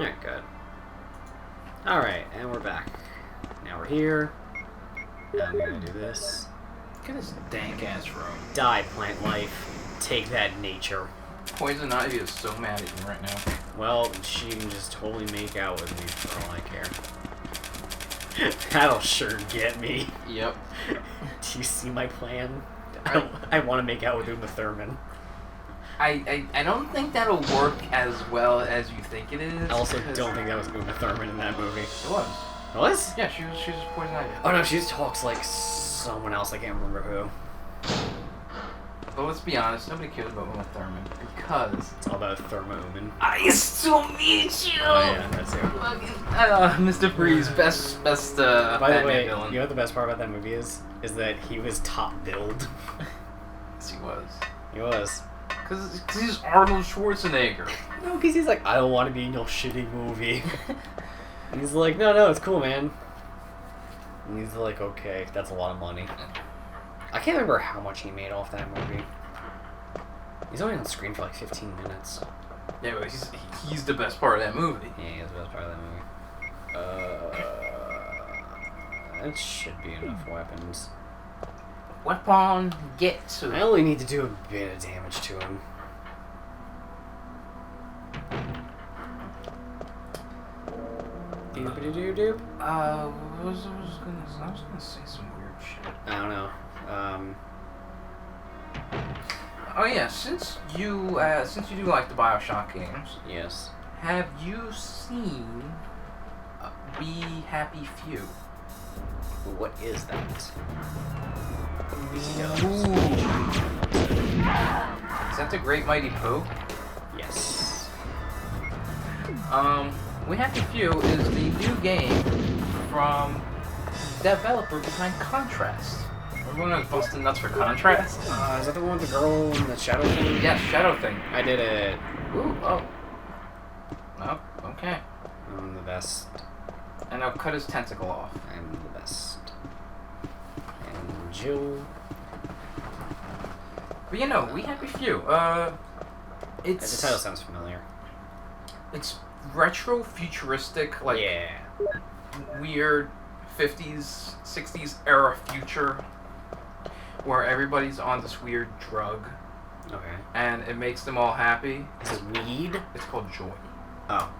Alright, good. Alright, and we're back. Now we're here. Now we're gonna do this. Look at this dank ass room. Die, plant life. Take that, nature. Poison Ivy is so mad at you right now. Well, she can just totally make out with me for all I care. That'll sure get me. Yep. Do you see my plan? I want to make out with Uma Thurman. I don't think that'll work as well as you think it is. I also don't think that was Uma Thurman in that movie. It was. It was? Yeah, she was just Poison Ivy. Oh no, she just talks like someone else. I can't remember who. But let's be honest, nobody cares about Uma Thurman because It's all about Thurma Uman. I still meet you. Oh yeah, that's it. Mr. Freeze, best By the Batman way, villain. you know what the best part about that movie is? Is that he was top billed. Yes, he was. He was. Because he's Arnold Schwarzenegger. No, because he's like, I don't want to be in your shitty movie. And he's like, no, it's cool, man. And he's like, okay, that's a lot of money. I can't remember how much he made off that movie. He's only on screen for like 15 minutes. Yeah, but he's the best part of that movie. Yeah, he's the best part of that movie. That should be enough weapons. Weapon, get to I it. only need to do a bit of damage to him. Doop-a-doop-doop. I was gonna say some weird shit. I don't know. Oh yeah, since you do like the BioShock games, Yes. have you seen Be Happy Few? What is that? Ooh. Is that the Great Mighty Poe? Yes. We Happy Few is the new game from the developer behind Contrast. Remember when I was busting nuts for Contrast? Is that the one with the girl in the shadow thing? Yeah, Shadow Thing. I did it. Ooh, oh. No, okay. I'm the best. And now cut his tentacle off. I'm the best. And Jill. But you know, We Happy Few, it's... The title sounds familiar. It's retro futuristic, like Yeah. weird 50s, 60s era future where everybody's on this weird drug Okay. and it makes them all happy. Is it weed? It's called Joy. Oh.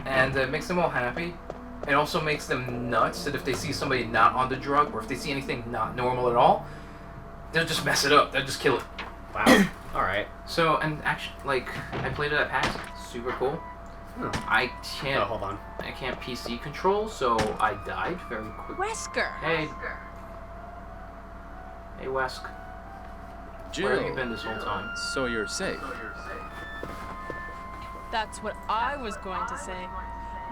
And it makes them all happy. It also makes them nuts that if they see somebody not on the drug or if they see anything not normal at all, they'll just mess it up. They'll just kill it. Wow. Alright. So, and actually, like, I played it at PAX. Super cool. Hmm. I Oh, can't hold on. PC control, so I died very quickly. Wesker! Hey. Hey, Wesk. Jill, Where have you been this whole time? so you're safe. That's what I was going to say.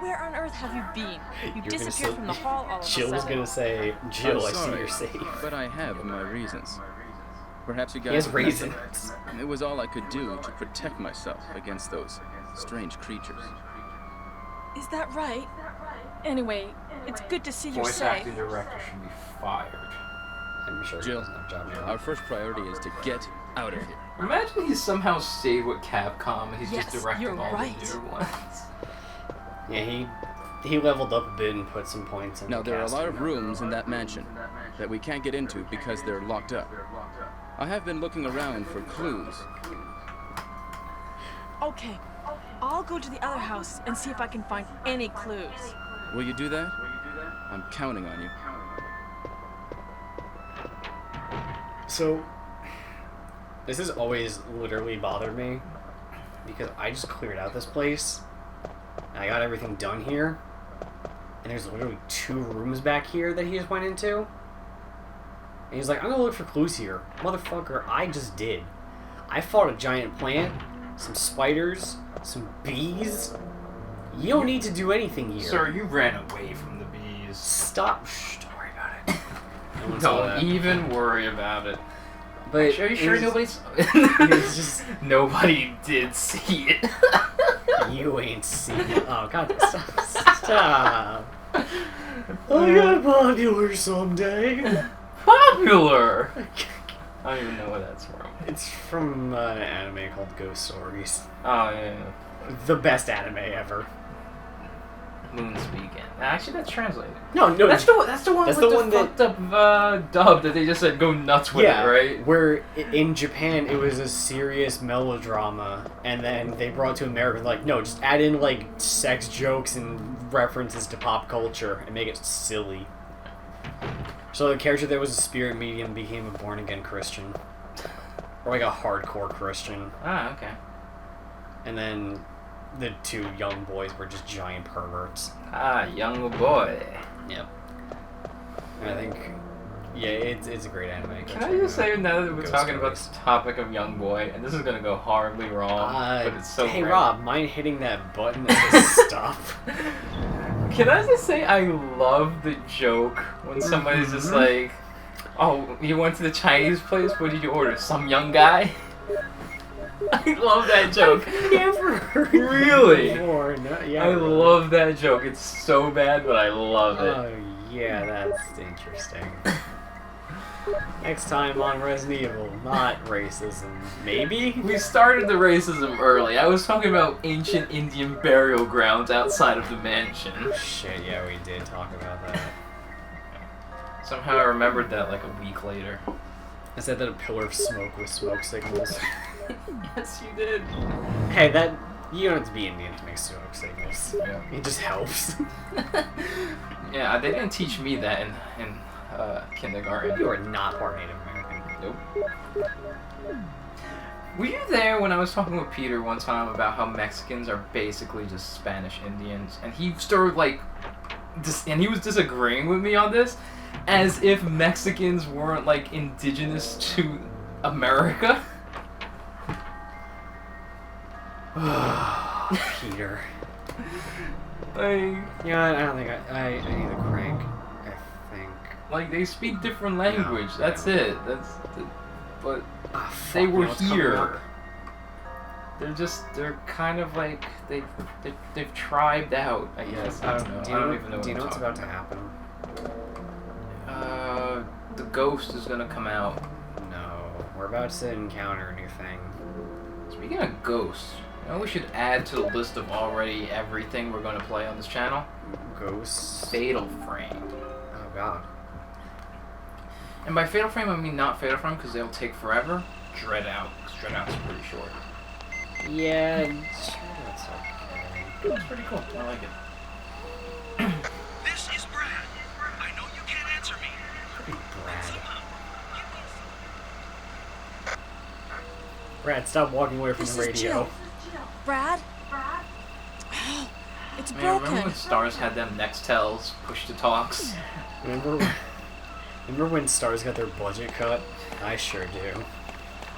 Where on earth have you been? You You're disappeared from the hall all of Jill a was sudden. gonna say, Jill, I'm I see sorry, you're safe. But I have my reasons. Perhaps you guys He has have reasons. It was all I could do to protect myself against those strange creatures. Is that right? Anyway, it's good to see you're Voice safe. acting director should be fired. I'm sure he Jill, doesn't have a job now. Our first priority is to get out of here. Imagine he somehow stayed with Capcom and he's Yes, just directing you're all right. the new ones. Yeah, he leveled up a bit and put some points in. Now, the there are a lot casting. of rooms in that mansion that we can't get into because they're locked up. I have been looking around for clues. Okay, I'll go to the other house and see if I can find any clues. Will you do that? I'm counting on you. So, this has always literally bothered me because I just cleared out this place and I got everything done here, and there's literally 2 rooms back here that he just went into. And he's like, I'm gonna look for clues here. Motherfucker, I just did. I fought a giant plant, some spiders, some bees. You don't need to do anything here. Sir, you ran away from the bees. Stop. Shh, don't worry about it. No one saw Don't that. even worry about it. But Are you it sure was- nobody's... it's just- Nobody did see it. You ain't seen it. Oh, God. Stop. I'll get popular someday. Popular! I don't even know where that's from. It's from an anime called Ghost Stories. Oh, yeah. The best anime ever. Moon speaking. Actually, that's translated. No, That's the one with the one that- fucked up dub that they just said go nuts with yeah, it, right? Where in Japan it was a serious melodrama, and then they brought it to America like, no, just add in like sex jokes and references to pop culture and make it silly. So the character that was a spirit medium became a born again Christian, or like a hardcore Christian, Ah, okay. and then the two young boys were just giant perverts. Ah, young boy. Yep. And I think, yeah, it's a great anime. Can I just say now that we're Ghost talking about Stories. the topic of young boy, and this is gonna go horribly wrong, but it's so hey rare. Rob, mind hitting that button that says stop? Can I just say I love the joke when somebody's just like, "Oh, you went to the Chinese place? What did you order? Some young guy?" I love that joke. Never heard that Really? before. No, yeah, I love that joke. It's so bad, but I love it. Oh yeah, that's interesting. Next time on Resident Evil, not racism, maybe? We started the racism early. I was talking about ancient Indian burial grounds outside of the mansion. Shit, yeah, we did talk about that. Somehow I remembered that like a week later. I said that a pillar of smoke with smoke signals. Yes, you did. Hey, that you don't have to be Indian to make smoke signals. Yeah. It just helps. Yeah, they didn't teach me that in kindergarten. You are not part Native American. Nope. Were you there when I was talking with Peter one time about how Mexicans are basically just Spanish Indians, and he started like, and he was disagreeing with me on this, as if Mexicans weren't like indigenous to America. Peter. Like, Yeah, I don't think I need a crank. I think. like they speak different language. No, That's no. it. But Ah, fuck, they you know were what's coming here. up? They're kind of like they've tribed out. I guess I don't know. I don't even know. Do you know what what's I'm about to happen? The ghost is gonna come out. No, we're about to encounter a new thing. Speaking of ghosts, you know we should add to the list of already everything we're gonna play on this channel. Ghosts. Fatal Frame. Oh God. And by Fatal Frame I mean not Fatal Frame because they'll take forever. Dread Out. 'Cause Dread Out's pretty short. Yeah, sure, that's okay. It's pretty cool. I like it. This is Brad. I know you can't answer me. Brad. Somehow, Brad, stop walking away from This the is radio. Jill. Brad? It's Man, broken. remember when Stars had them Nextels push to talks? Remember when Stars got their budget cut? I sure do.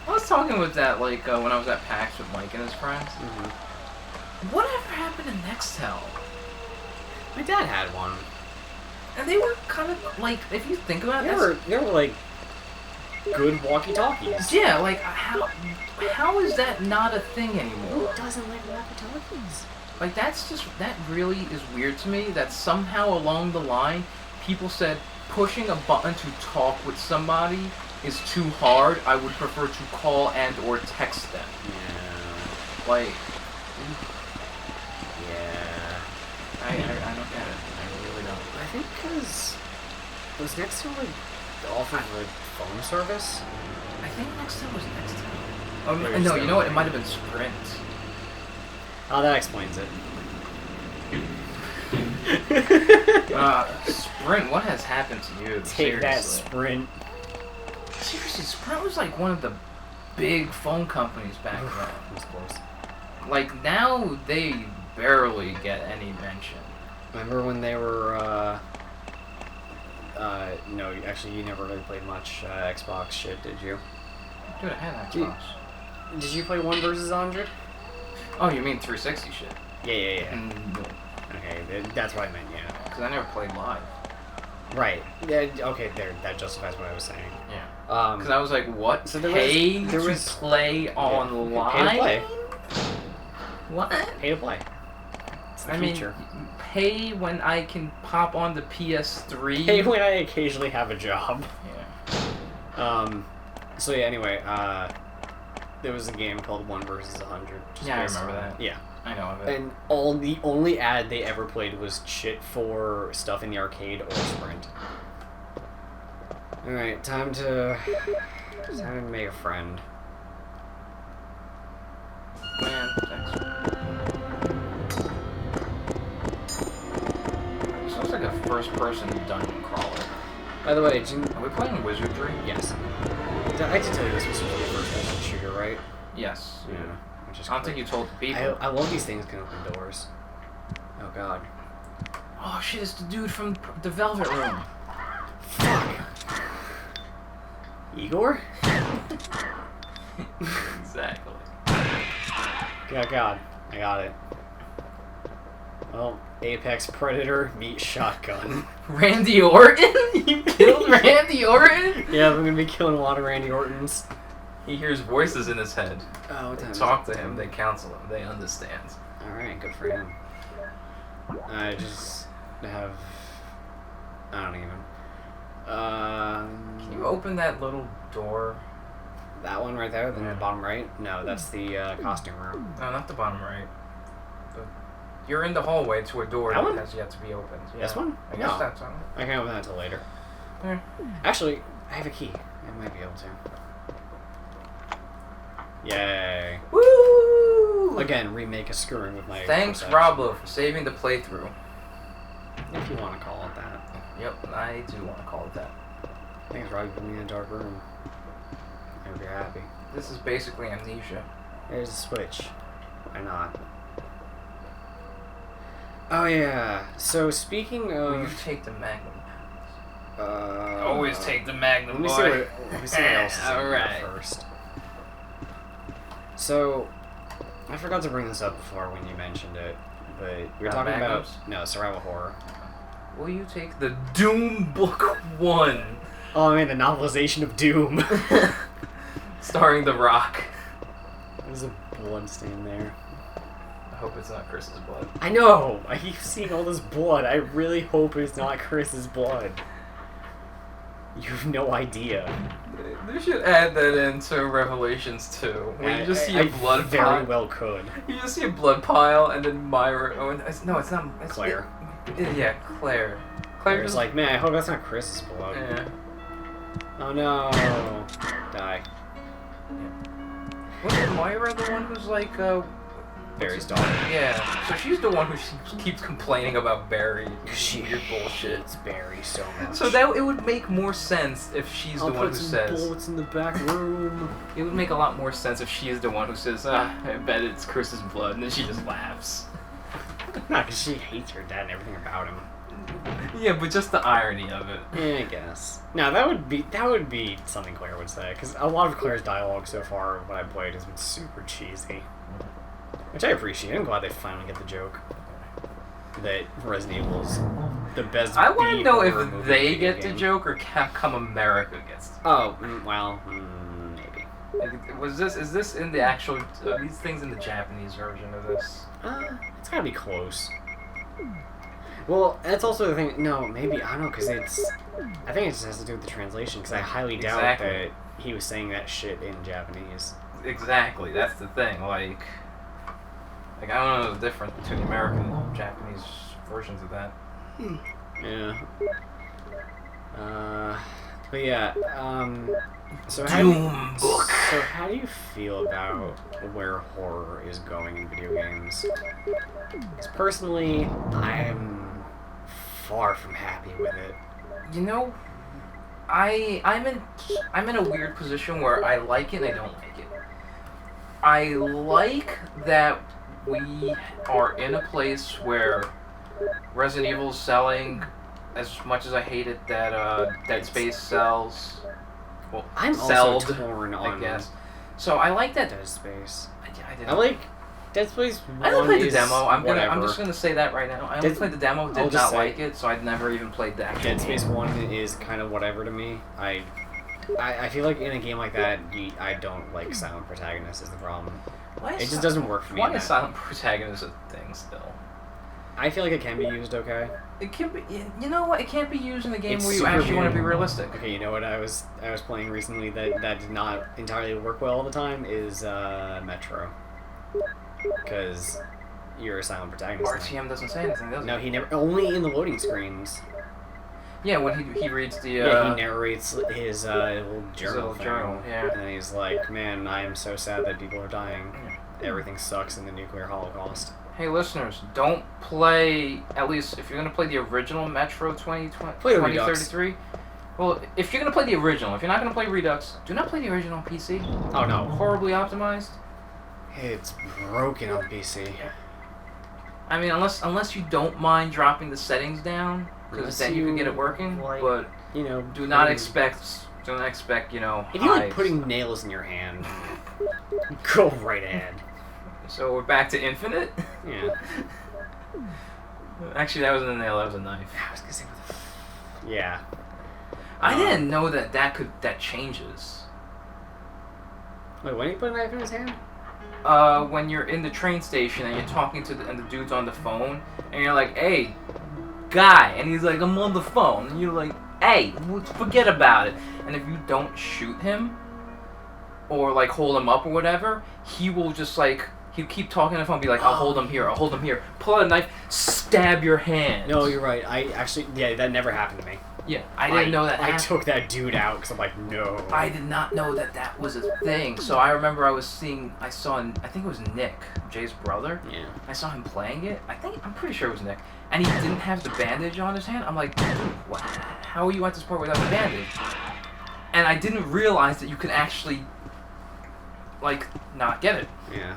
I was talking with that like when I was at PAX with Mike and his friends. Mm-hmm. Whatever happened to Nextel? My dad had one. And they were kind of like, if you think about it, They were like good walkie-talkies. yeah, like how is that not a thing anymore? Who doesn't like walkie-talkies? Like that really is weird to me. That somehow along the line, people said pushing a button to talk with somebody is too hard. I would prefer to call and or text them. Yeah. Like, Yeah. I don't get it. I really don't. I think because was Nextel like offered like phone service? I think Nextel was Nextel. Oh Maybe no, it's you know what? not. It might have been Sprint. Oh, that explains it. Sprint, what has happened to you? Take that, Seriously. Sprint. Seriously, Sprint was like one of the big phone companies back then. Of course. Like now, they barely get any mention. Remember when they were, no, actually you never really played much Xbox shit, did you? Dude, I had Dude. Xbox. Did you play 1 versus 100? Oh, you mean 360 shit? Yeah. No, Okay, that's what I meant, yeah. because I never played live. Right. Yeah, okay, that justifies what I was saying. Yeah. Because I was like, what? So there pay was- there to was- play online? Pay to play. What? Pay to play. It's the I mean, future. pay when I can pop on the PS3. Pay when I occasionally have a job. Yeah. So yeah, anyway, there was a game called 1 versus 100. Yeah, I remember that. Yeah. I know of it. And the only ad they ever played was shit for stuff in the arcade or Sprint. Alright, time to make a friend. Man, thanks. This looks like a first-person dungeon crawler. By the way, Are we playing Wizardry? yes. I had to tell you this was really a first-person shooter, right? Yes. Yeah. Which is I don't think you told the people. I love these things can open doors. Oh god. Oh shit, it's the dude from the Velvet Room. Fuck. Igor? Exactly. God, God, I got it. Well, Apex Predator meet Shotgun. Randy Orton? You killed Randy Orton? Yeah, I'm gonna be killing a lot of Randy Ortons. He hears voices in his head. Oh, what They time is talk it? to him, they counsel him, they understand. Alright, good for him. I just have... I don't even... Can you open that little door? That one right there, the Yeah. bottom right? No, that's the costume room. No, not the bottom right. You're in the hallway to a door That that one? has yet to be opened. Yeah. This one? I guess No. that's on. I can't open that until later. Yeah. Actually, I have a key. I might be able to. Yay. Woo! Again, remake a screwing with my Thanks, perception. Roblo, for saving the playthrough. If you want to call it that. Yep, I do want to call it that. Thanks, Rob, for putting me in a dark room. I hope you're happy. This is basically Amnesia. There's a switch. Why not? Oh yeah. So speaking Will you of, take the Magnum? always take the Magnum, Let me see what else is in here Alright. first. So, I forgot to bring this up before when you mentioned it, but we were talking Magnums? about survival horror. Will you take the Doom Book 1? Oh man, the novelization of Doom. Starring The Rock. There's a blood stain there. I hope it's not Chris's blood. I know! I keep seeing all this blood. I really hope it's not Chris's blood. You have no idea. They should add that into Revelations 2. When you just see a blood very pile. well could. You just see a blood pile and then Myra. Oh, no, it's not. It's Claire. Yeah, Claire. Claire's like, man, I hope that's not Chris's blood. Yeah. Oh no. Die. Wasn't Myra the one who's like, Barry's daughter. Yeah, so she's the one who keeps complaining about Barry. She Weird bullshit. hates Barry so much. So that it would make more sense if she's I'll the one put who some says. bullets in the back room. It would make a lot more sense if she is the one who says, I bet it's Chris's blood, and then she just laughs. Not because she hates her dad and everything about him. Yeah, but just the irony of it. Yeah, I guess. No, that would be something Claire would say. Because a lot of Claire's dialogue so far, what I played, has been super cheesy. Which I appreciate. I'm glad they finally get the joke. That Resident Evil is the best. I want to know B-horror if movie they in video get the game. joke or Capcom America gets the Oh, well, maybe. joke. Is this in the actual, these things in the Japanese version of this? It's gotta be close. Well, that's also the thing. No, maybe, I don't know, because I think it just has to do with the translation, because I highly doubt Exactly. that he was saying that shit in Japanese. Exactly, that's the thing, like I don't know the difference between the American and Japanese versions of that. Yeah. But yeah, so how do you feel about where horror is going in video games? 'Cause personally, I'm far from happy with it. You know, I'm in a weird position where I like it and I don't like it. I like that we are in a place where Resident Evil's selling as much as I hate it that Dead Space sells. Well, I'm sold, also torn I on guess. So I like that. Dead Space. I didn't. I like Dead Space 1 I only played the is demo. I'm whatever. just gonna say that right now. I only Dead- played the demo. I'll Did just not say- like it, so I'd never even played the actual Dead Space game. 1 is kind of whatever to me. I feel like in a game like that, I don't like silent protagonists is the problem. Why is It just doesn't work for me. Why in is that. silent protagonist a thing still? I feel like it can be used okay. It can be. You know what? It can't be used in a game It's where you super actually want to be weird. realistic. Okay, you know what I was playing recently that did not entirely work well all the time is Metro. Because you're a silent protagonist. RTM doesn't say anything, does No, he? he never. Only in the loading screens. Yeah, when he reads the Yeah, he narrates his little journal. Yeah. And then he's like, "Man, I am so sad that people are dying. Yeah. Everything sucks in the nuclear holocaust." Hey, listeners, don't play, at least if you're going to play the original Metro 2020, Play Redux. 2033. Well, if you're going to play the original, if you're not going to play Redux, do not play the original on PC. Oh no, Horribly optimized. it's broken on PC. I mean, unless you don't mind dropping the settings down, because Unless then you can you get it working, like, but You know, do not putting- expect, If you like hives. putting nails in your hand, go right ahead. So we're back to Infinite? Yeah. Actually, that wasn't a nail, that was a knife. I was gonna say what the. Yeah. I didn't know that changes. Wait, when did he put a knife in his hand? When you're in the train station and you're talking to the dude's on the phone, and you're like, "Hey, guy," and he's like, "I'm on the phone," and you're like, "Hey, forget about it." And if you don't shoot him, or like hold him up or whatever, he will just like he'll keep talking on the phone, be like, "I'll hold him here, I'll hold him here," pull out a knife, stab your hand. No, you're right. I actually, yeah, that never happened to me. Yeah, I didn't know that. I happened. took that dude out because I'm like, no. I did not know that was a thing. So I remember I saw, I think it was Nick, Jay's brother. Yeah. I saw him playing it. I'm pretty sure it was Nick. And he didn't have the bandage on his hand. I'm like, dude, what? How are you at this point without the bandage? And I didn't realize that you could actually, like, not get it. Yeah.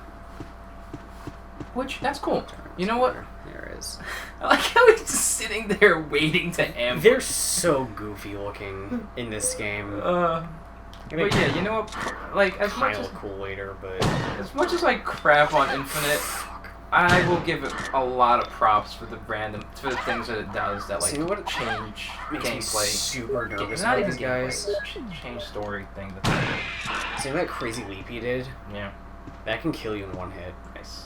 Which, that's cool. You know what? There is. I like how he's just sitting there waiting to ambush. They're so goofy looking in this game. But yeah, you know what? Like, as much Kind as of cool later, but I crap on Infinite, I will give it a lot of props for the things that it does that like See, what change makes me gameplay. super nervous Not about even these guys. change story thing. See that crazy leap he did? Yeah, That can kill you in one hit. nice.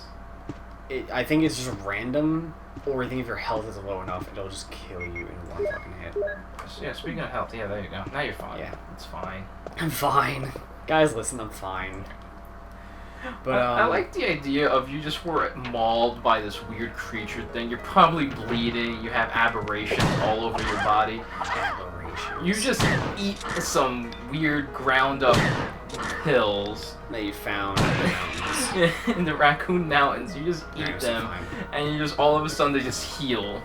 I think it's just random, or I think if your health is low enough, it'll just kill you in one fucking hit. So, yeah, speaking of health, yeah, there you go. Now you're fine. Yeah. It's fine. I'm fine. Guys, listen, I'm fine. But I like the idea of you just were mauled by this weird creature thing. You're probably bleeding. You have aberrations all over your body. aberrations. You just eat some weird ground up pills that you found in the mountains. in the Raccoon Mountains. You just Yeah, eat it's them, fine. and you just all of a sudden they just heal.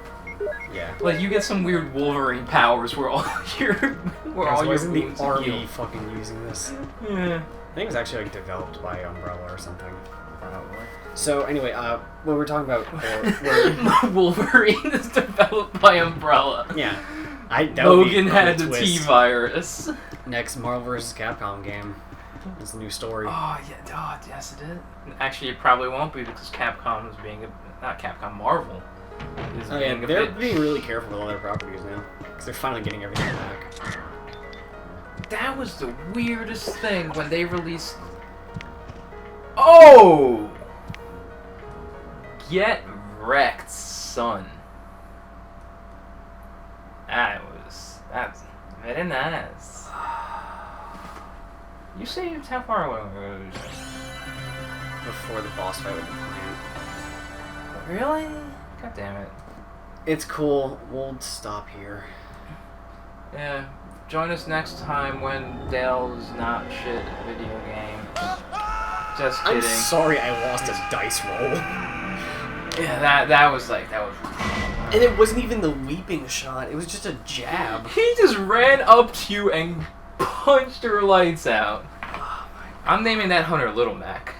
Yeah. Like you get some weird Wolverine powers where all your Guys, wasn't the wounds army heal. fucking using this? Yeah. I think it was actually like developed by Umbrella or something. Probably. So anyway, what we're talking about, were, Wolverine is developed by Umbrella. yeah, that would be Logan a had cool the twist. T-virus. Next Marvel vs. Capcom game. It's a new story. Oh yeah, oh, yes it is. Actually, it probably won't be because Capcom is being not Capcom, Marvel is Oh yeah, being a they're bitch. being really careful with all their properties now because they're finally getting everything back. That was the weirdest thing when they released. Oh! Get wrecked, son. That's very nice. You saved how far away were you? Before the boss fight with the plant. Really? God damn it. It's cool. We'll stop here. Yeah. Join us next time when Dale's not shit at video game. Just I'm kidding. sorry I lost a dice roll. Yeah, that was. And it wasn't even the leaping shot. It was just a jab. He just ran up to you and punched her lights out. I'm naming that Hunter Little Mac.